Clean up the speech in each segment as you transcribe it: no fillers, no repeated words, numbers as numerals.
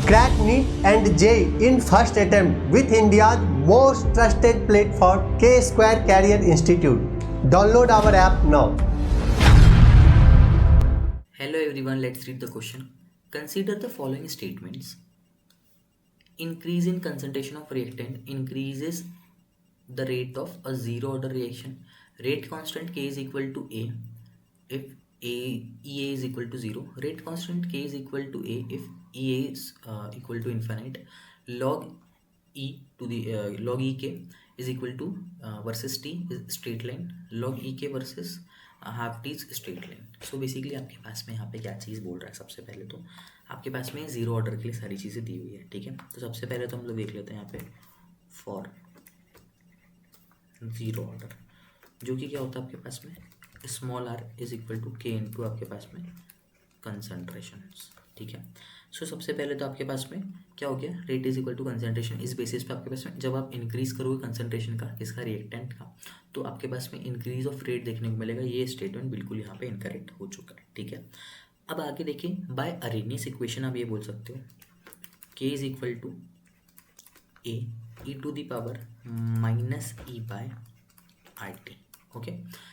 Crack NEET and JEE in first attempt with India's most trusted platform, K-Square Career Institute. Download our app now. Hello everyone, let's read the question. Consider the following statements. Increase in concentration of reactant increases the rate of a zero order reaction. Rate constant K is equal to A if EA is equal to 0. Rate constant K is equal to A if EA is equal to infinite. Log log EK is equal to versus T is straight line. Log EK versus half T straight line. So basically आपके पास में यहाँ पे क्या चीज़ बोल रहा है. सबसे पहले तो आपके पास में जीरो ऑर्डर के लिए सारी चीज़ें दी हुई है. ठीक है, तो सबसे पहले तो हम लोग देख लेते हैं यहाँ पे फॉर जीरो ऑर्डर, जो कि क्या होता है आपके पास में small R is equal to K into आपके पास में कंसंट्रेशन. ठीक है, सो सबसे पहले तो आपके पास में क्या हो गया, rate is equal to concentration. इस बेसिस पे आपके पास में जब आप इंक्रीज करोगे कंसंट्रेशन का, किसका, रिएक्टेंट का, तो आपके पास में इंक्रीज ऑफ रेट देखने को मिलेगा. ये स्टेटमेंट बिल्कुल यहाँ पे इनकरेक्ट हो चुका है. ठीक है, अब आगे देखिए, बाय अरेनियस इक्वेशन आप ये बोल सकते हो k is equal to a e to the power minus e by i t. Okay,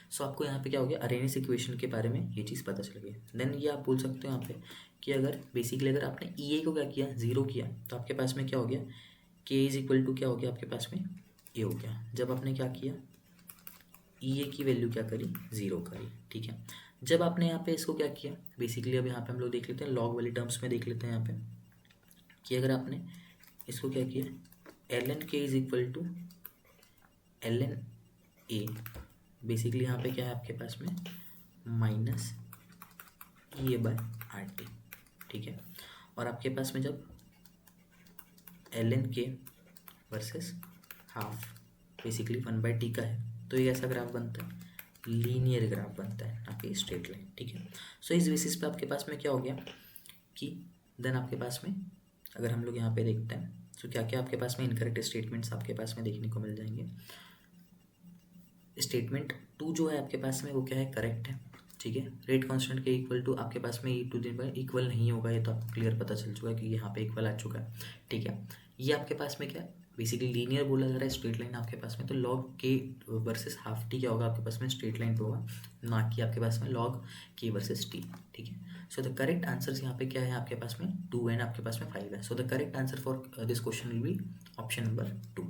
so आपको यहाँ पे क्या हो गया, अरेनियस इक्वेशन के बारे में ये चीज़ पता चल गई. देन ये आप बोल सकते हो यहाँ पे कि अगर बेसिकली अगर आपने ई ए को क्या किया, ज़ीरो किया, तो आपके पास में क्या हो गया, के इज इक्वल टू क्या हो गया आपके पास में ए हो गया. जब आपने क्या किया, ई ए की वैल्यू क्या करी, ज़ीरो करी. ठीक है, जब आपने यहाँ पे इसको क्या किया, बेसिकली अब यहाँ पे हम लोग देख लेते हैं लॉग वाली टर्म्स में देख लेते हैं यहाँ पे कि अगर आपने इसको क्या किया, L N K is equal to L N A, basically यहाँ पे क्या है आपके पास में minus E A by R T. ठीक है, और आपके पास में जब L N K versus half basically one by T का है, तो ये ऐसा ग्राफ बनता है, लीनियर ग्राफ बनता है, ना कि स्ट्रेट लाइन. ठीक है, सो इस बेसिस पे आपके पास में क्या हो गया कि देन आपके पास में अगर हम लोग यहाँ पे देखते हैं तो क्या क्या आपके पास में इनकरेक्ट स्टेटमेंट्स आपके पास में देखने को मिल जाएंगे. स्टेटमेंट 2 जो है आपके पास में वो क्या है, करेक्ट है. ठीक है, रेट कांस्टेंट के इक्वल टू आपके पास में ई टू दिन पर इक्वल नहीं होगा, ये तो आपको क्लियर पता चल चुका है कि यहाँ पे इक्वल आ चुका है. ठीक है, ये आपके पास में क्या बेसिकली लीनियर बोला जा रहा है, स्ट्रेट लाइन आपके पास में, तो लॉग के वर्सेस हाफ टी क्या होगा आपके पास में, स्ट्रेट लाइन पे होगा, ना कि आपके पास में लॉग के वर्सेस टी. ठीक है, सो द करेक्ट आंसर यहाँ पे क्या है आपके पास में 2 एंड आपके पास में 5 है. So the correct answer for this question will be option number 2.